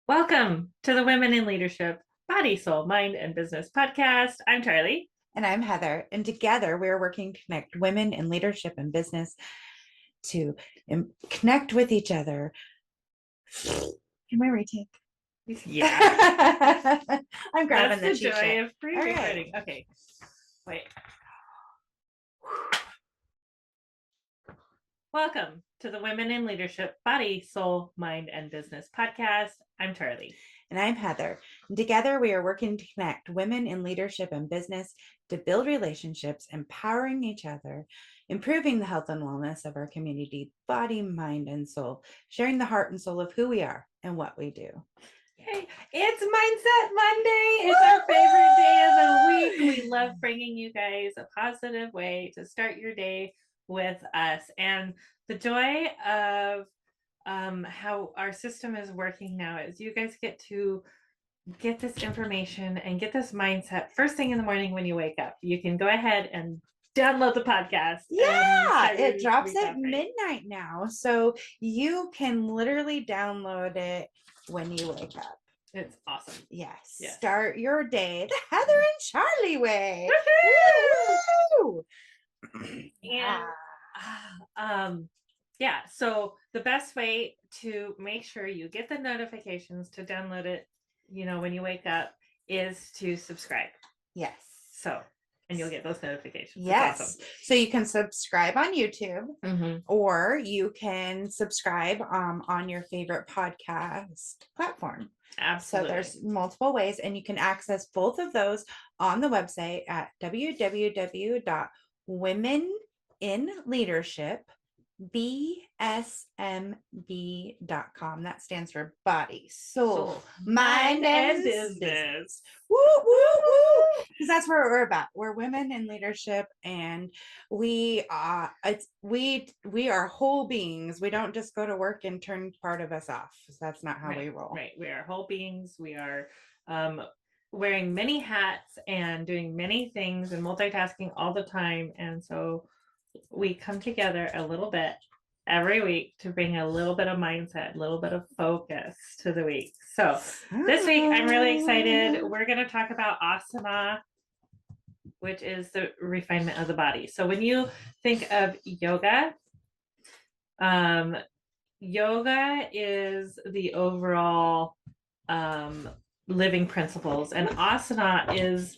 Welcome to the Women in Leadership Body, Soul, Mind, and Business podcast. I'm Charlie. And I'm Heather. And together we're working to connect women in leadership and business to connect with each other. Can we retake? Yeah. I'm grabbing That's the cheat joy sheet. of pre-recording. Right. Okay. Wait. Welcome to the Women in Leadership Body, Soul, Mind, and Business podcast. I'm Charlie. And I'm Heather. And together we are working to connect women in leadership and business to build relationships, empowering each other, improving the health and wellness of our community, body, mind, and soul, sharing the heart and soul of who we are and what we do. Yay. It's Mindset Monday. It's our favorite day of the week. We love bringing you guys a positive way to start your day with us. And the joy of how our system is working now is you guys get to get this information and get this mindset first thing in the morning when you wake up. You can go ahead and download the podcast. Yeah, it drops at midnight now. So you can literally download it when you wake up. It's awesome. Yes. Start your day the Heather and Charlie way. Woo-hoo! Yeah. So the best way to make sure you get the notifications to download it, when you wake up, is to subscribe. Yes. And you'll get those notifications. Yes. Awesome. So you can subscribe on YouTube, or you can subscribe on your favorite podcast platform. Absolutely. So there's multiple ways, and you can access both of those on the website at www.womeninleadership.bsmb.com. That stands for body, soul, mind, and business. Woo, woo, woo! Because that's where we're about. We're women in leadership, and we are whole beings. We don't just go to work and turn part of us off. That's not how we roll. Right. We are whole beings. We are wearing many hats and doing many things and multitasking all the time. And so we come together a little bit every week to bring a little bit of mindset, a little bit of focus to the week. So this week, I'm really excited. We're going to talk about Asana, which is the refinement of the body. So when you think of yoga, yoga is the overall living principles, and asana is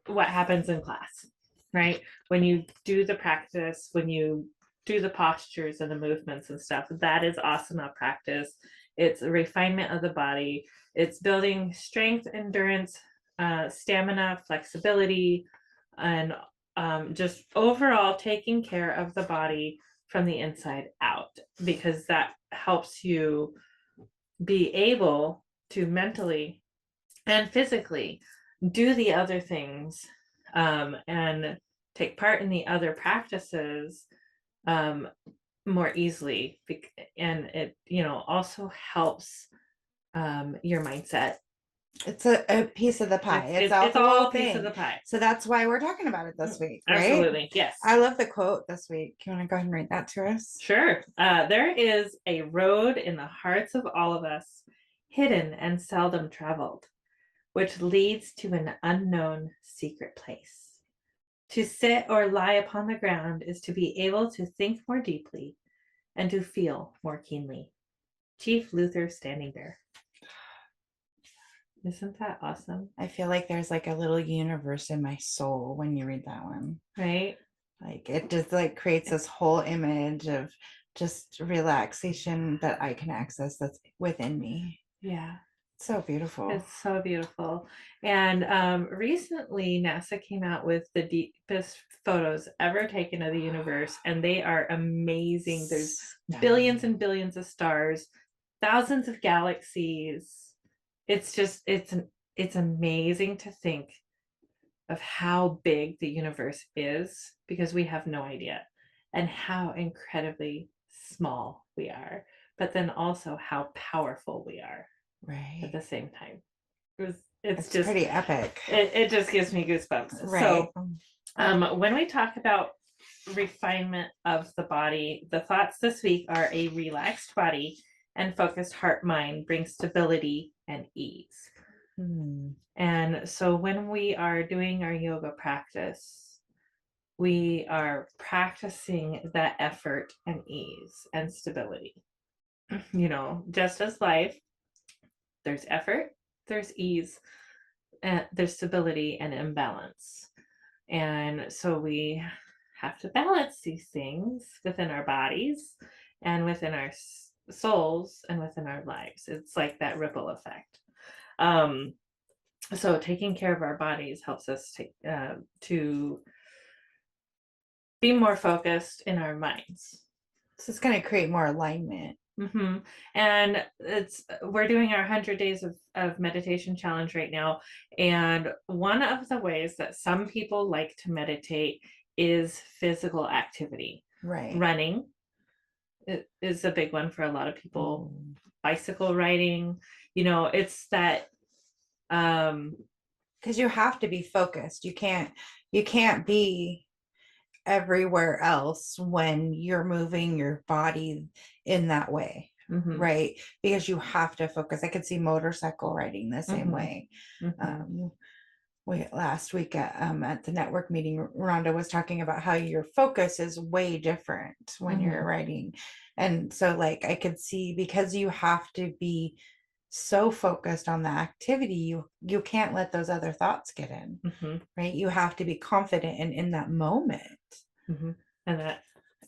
what happens in class, right? When you do the practice, when you do the postures and the movements and stuff, that is asana practice. It's a refinement of the body. It's building strength, endurance, stamina, flexibility, and just overall taking care of the body from the inside out, because that helps you be able to mentally and physically do the other things and take part in the other practices more easily. And it, also helps your mindset. It's a piece of the pie. It's all a piece of the pie. So that's why we're talking about it this week, right? Absolutely. Yes. I love the quote this week. You want to go ahead and read that to us? Sure. There is a road in the hearts of all of us, hidden and seldom traveled, which leads to an unknown secret place. To sit or lie upon the ground is to be able to think more deeply and to feel more keenly. Chief Luther Standing Bear. Isn't that awesome? I feel like there's like a little universe in my soul when you read that one. Right? Like it just like creates this whole image of just relaxation that I can access that's within me. Yeah. So beautiful. It's so beautiful. And recently NASA came out with the deepest photos ever taken of the universe, and they are amazing. There's billions and billions of stars, thousands of galaxies. It's just it's amazing to think of how big the universe is, because we have no idea, and how incredibly small we are, but then also how powerful we are. Right. At the same time. It's just pretty epic. It just gives me goosebumps. Right. So when we talk about refinement of the body, the thoughts this week are a relaxed body and focused heart mind bring stability and ease. And so when we are doing our yoga practice, we are practicing that effort and ease and stability. Just as life, there's effort, there's ease, and there's stability and imbalance. And so we have to balance these things within our bodies and within our souls and within our lives. It's like that ripple effect. So taking care of our bodies helps us to be more focused in our minds. So it's going to create more alignment. Mm-hmm. And we're doing our 100 days of meditation challenge right now. And one of the ways that some people like to meditate is physical activity. Right. Running is a big one for a lot of people. Bicycle riding, it's that because you have to be focused. You can't be everywhere else when you're moving your body in that way. Right, because you have to focus. I could see motorcycle riding the same way. Last week at the network meeting, Rhonda was talking about how your focus is way different when you're riding. And so like I could see, because you have to be so focused on the activity, you can't let those other thoughts get in. Right, you have to be confident and in that moment.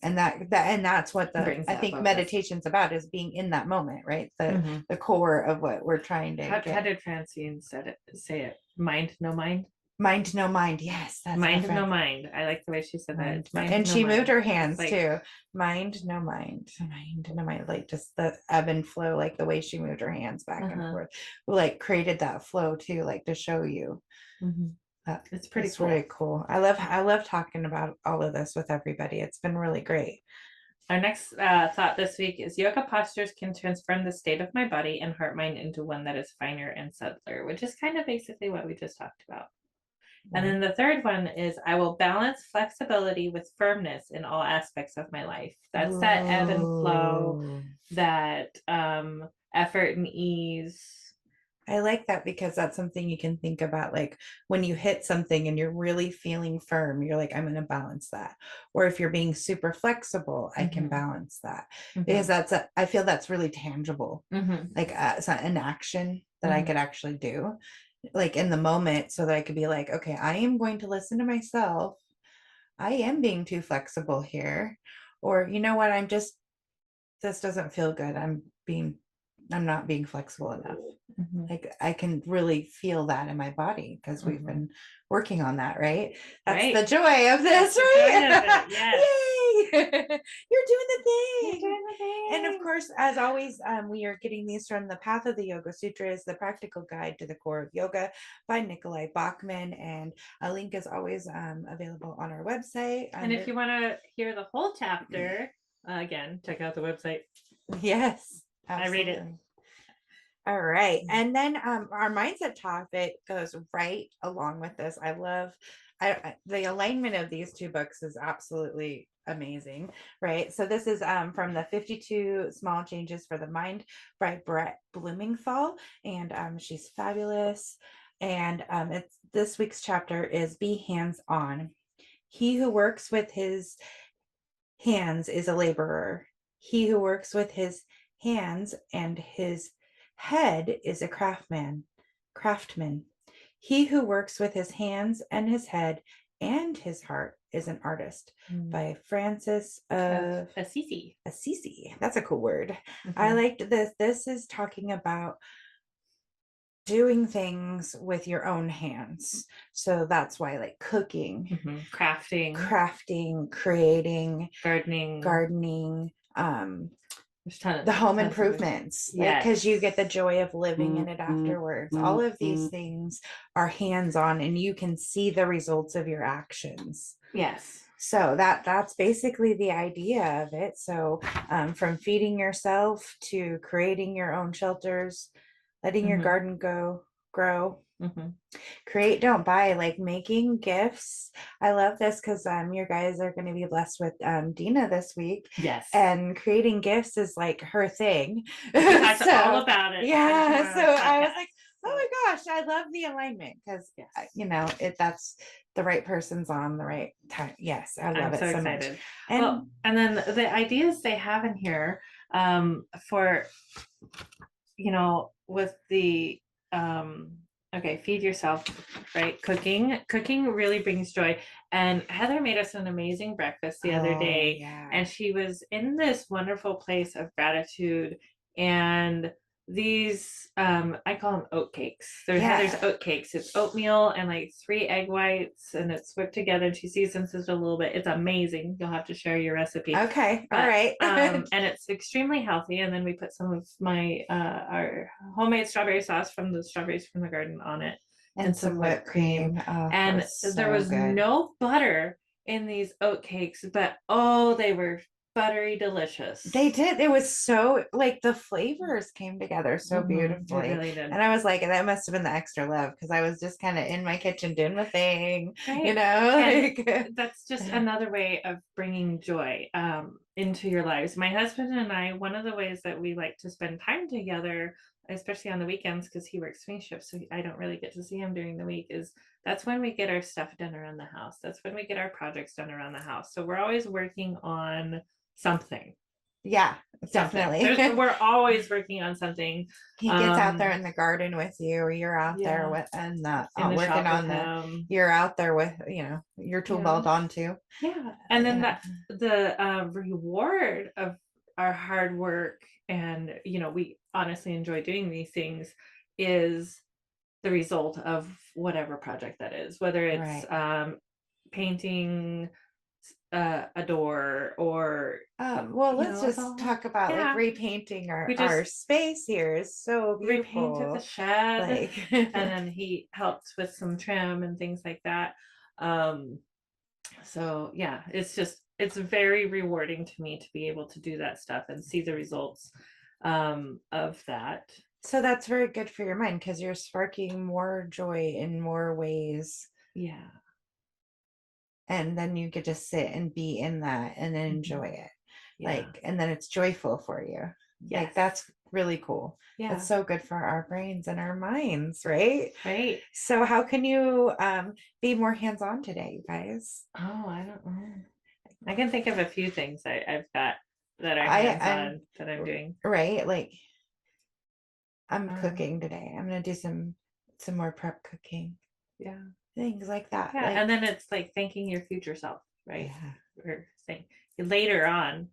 And that's what I think focus. Meditation's about, is being in that moment, right? The core of what we're trying to get. How did Francine say it? Mind, no mind? Mind, no mind. Yes. That's mind, no mind. I like the way she said that. Mind, and no she mind. moved her hands too. Mind, no mind. Mind, no mind. Like just the ebb and flow, like the way she moved her hands back and forth. Like created that flow too, like to show you. It's pretty cool. Really cool. I love talking about all of this with everybody. It's been really great. Our next thought this week is yoga postures can transform the state of my body and heart mind into one that is finer and subtler, which is kind of basically what we just talked about. And then the third one is I will balance flexibility with firmness in all aspects of my life. That's that ebb and flow, that effort and ease. I like that, because that's something you can think about, like when you hit something and you're really feeling firm, you're like, I'm going to balance that. Or if you're being super flexible, I can balance that, because I feel that's really tangible, like it's an action that I could actually do, like in the moment, so that I could be like, okay, I am going to listen to myself. I am being too flexible here. Or you know what, this doesn't feel good. I'm not being flexible enough. Like I can really feel that in my body, because we've been working on that, right? That's the joy of this, right? Yes. Yay! You're doing the thing. And of course, as always, we are getting these from the Path of the Yoga Sutras, the practical guide to the core of yoga by Nikolai Bachman. And a link is always available on our website. And if you want to hear the whole chapter, again, check out the website. Yes. Absolutely. I read it. All right. And then our mindset topic goes right along with this. I love the alignment of these two books is absolutely amazing, right? So this is from the 52 Small Changes for the Mind by Brett Blumenthal, and she's fabulous. And this week's chapter is Be Hands-On. He who works with his hands is a laborer. He who works with his hands and his head is a craftsman. He who works with his hands and his head and his heart is an artist. By Francis of Assisi. That's a cool word. I liked this. This is talking about doing things with your own hands. So that's why, like cooking, crafting, creating, gardening, the home improvements, because you get the joy of living in it afterwards. All of these things are hands-on, and you can see the results of your actions. Yes. So that's basically the idea of it. So from feeding yourself to creating your own shelters, letting your garden grow, Mhm. Create, don't buy, like making gifts. I love this because your guys are going to be blessed with Dina this week, Yes. and creating gifts is like her thing. We talked So all about it. yeah, so I was Podcast, like, oh my gosh, I love the alignment because yes. that's the right person's on the right time. Yes, I love I'm it so so much. excited. And Well, and then the ideas they have in here for, with the okay, feed yourself, right? Cooking really brings joy. And Heather made us an amazing breakfast the other day, yeah. and she was in this wonderful place of gratitude. And these I call them oat cakes. Heather's oat cakes. It's oatmeal and like 3 egg whites, and it's whipped together, and she seasons it a little bit. It's amazing. You'll have to share your recipe. Okay. But, all right. and it's extremely healthy. And then we put some of my our homemade strawberry sauce from the strawberries from the garden on it, and some whipped cream. Oh, and there was good. no butter in these oat cakes, but oh, they were buttery delicious. They did. It was so like the flavors came together so beautifully. It really did. And I was like, that must have been the extra love because I was just kind of in my kitchen doing my thing, right. Like, that's just another way of bringing joy into your lives. My husband and I, one of the ways that we like to spend time together, especially on the weekends, because he works swing shifts, so I don't really get to see him during the week, is that's when we get our stuff done around the house. That's when we get our projects done around the house. So we're always working on something. Yeah, definitely. We're always working on something. He gets out there in the garden with you, or you're out there with and working on you're out there with your tool belt on too. Yeah. And then the reward of our hard work, and we honestly enjoy doing these things, is the result of whatever project that is, whether it's painting a door or well, let's just talk about like repainting our space here. Is so beautiful. Repainted the shed, and then he helped with some trim and things like that. So yeah, it's very rewarding to me to be able to do that stuff and see the results of that. So that's very good for your mind because you're sparking more joy in more ways. Yeah. And then you get to sit and be in that and then enjoy it. And then it's joyful for you. Yes. Like that's really cool. Yeah. It's so good for our brains and our minds, right? Right. So how can you be more hands-on today, you guys? Oh, I don't know. I can think of a few things I've got that are hands-on that I'm doing. Right. Like I'm cooking today. I'm gonna do some more prep cooking. Yeah. Things like that. Yeah. And then it's like thanking your future self, right? Yeah. Or saying later on,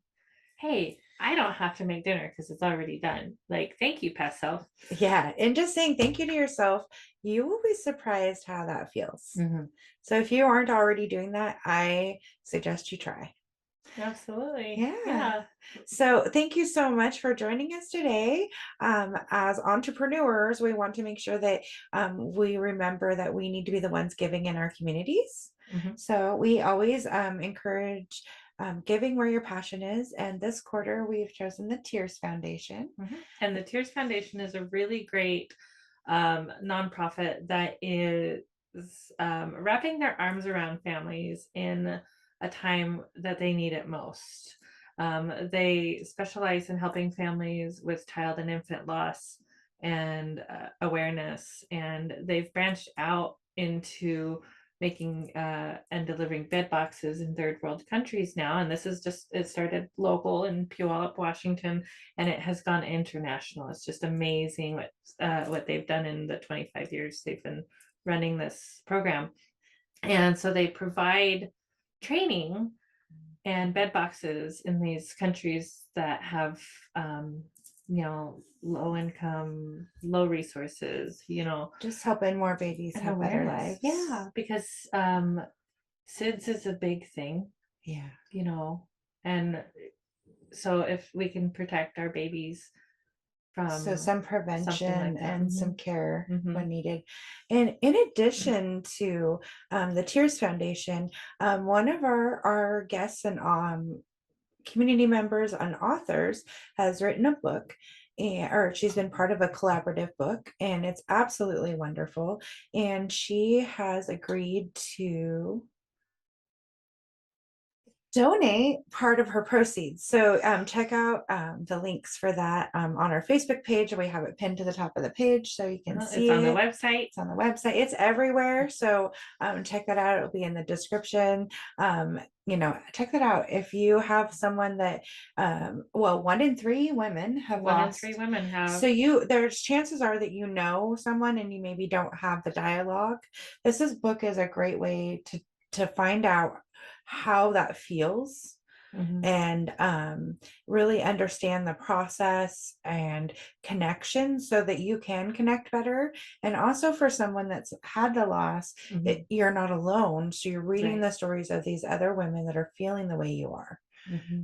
hey, I don't have to make dinner because it's already done. Like, thank you, past self. Yeah. And just saying thank you to yourself, you will be surprised how that feels. Mm-hmm. So if you aren't already doing that, I suggest you try. Absolutely. Yeah. So thank you so much for joining us today. As entrepreneurs, we want to make sure that we remember that we need to be the ones giving in our communities. Mm-hmm. So we always encourage giving where your passion is. And this quarter, we've chosen the Tears Foundation. Mm-hmm. And the Tears Foundation is a really great nonprofit that is wrapping their arms around families in a time that they need it most. They specialize in helping families with child and infant loss and awareness, and they've branched out into making and delivering bed boxes in third world countries now. And this is it started local in Puyallup, Washington, and it has gone international. It's just amazing what they've done in the 25 years they've been running this program. And so they provide training and bed boxes in these countries that have low income, low resources, just helping more babies have better lives. Yeah, because SIDS is a big thing. Yeah. And so if we can protect our babies from some prevention like and some care when needed. And in addition to the Tears Foundation, one of our guests and community members and authors has written a book, or she's been part of a collaborative book, and it's absolutely wonderful. And she has agreed to donate part of her proceeds. So check out the links for that on our Facebook page. We have it pinned to the top of the page so you can see it's on it. the website. It's on the website. It's everywhere. So check that out. It'll be in the description. Check that out. If you have someone that, 1 in 3 women have One in lost. 3 women have. So there's chances are that you know someone and you maybe don't have the dialogue. This book is a great way to find out how that feels and really understand the process and connection so that you can connect better. And also for someone that's had the loss, you're not alone. So you're reading the stories of these other women that are feeling the way you are.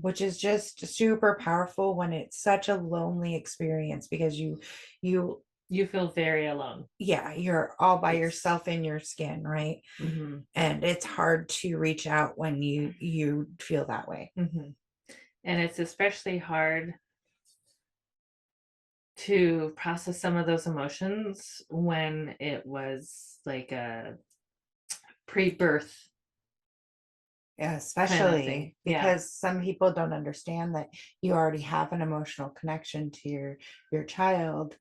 Which is just super powerful when it's such a lonely experience, because you feel very alone. Yeah, you're all by yourself in your skin, right? And it's hard to reach out when you feel that way. And it's especially hard to process some of those emotions when it was like a pre-birth. Yeah, especially because some people don't understand that you already have an emotional connection to your child.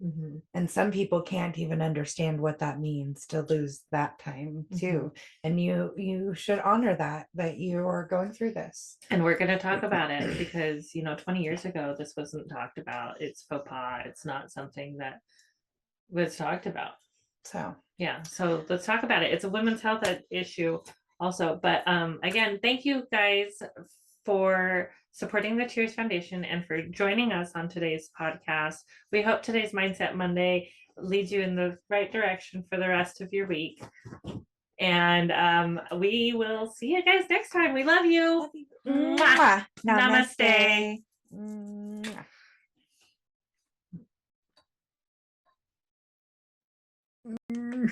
And some people can't even understand what that means to lose that time too. And you should honor that you are going through this. And we're going to talk about it because 20 years ago this wasn't talked about. It's faux pas. It's not something that was talked about. So let's talk about it. It's a women's health issue also. But again, thank you guys for supporting the Tears Foundation and for joining us on today's podcast. We hope today's Mindset Monday leads you in the right direction for the rest of your week. And we will see you guys next time. We love you. Namaste.